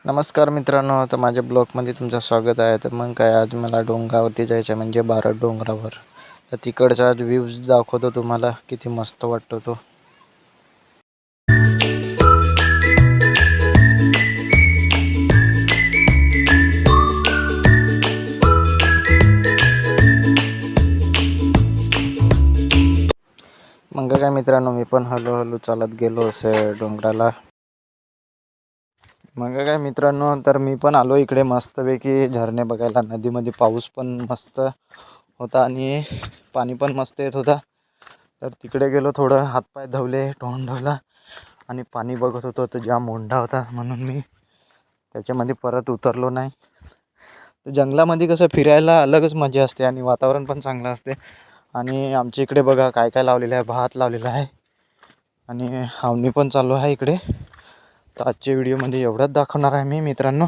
नमस्कार मित्रांनो, तर माझ्या ब्लॉगमध्ये तुमचं स्वागत आहे. तर मग काय, आज मला डोंगरावरती जायचं आहे, म्हणजे भारत डोंगरावर. तर तिकडचा आज व्ह्यूज दाखवतो तुम्हाला, किती मस्त वाटतो तो. मग काय मित्रांनो, मी पण हळूहळू चालत गेलो असं डोंगराला. मग काय मित्रांनो, तर मी पण आलो इकडे मस्तपैकी झरणे बघायला. नदीमध्ये पाऊस पण मस्त होता आणि पाणी पण मस्त येत होता. तर तिकडे गेलो, थोडं हातपाय धवले, तोंड धवला आणि पाणी बघत होतो. तर जाम मोंढा होता, म्हणून मी त्याच्यामध्ये परत उतरलो नाही. तर जंगलामध्ये कसं फिरायला अलगच मजा असते आणि वातावरण पण चांगलं असते. आणि आमच्या इकडे बघा काय काय लावलेलं आहे, भात लावलेला आहे आणि हावणी पण चालू आहे इकडे. तर आजच्या व्हिडिओमध्ये एवढंच दाखवणार आहे मी मित्रांनो.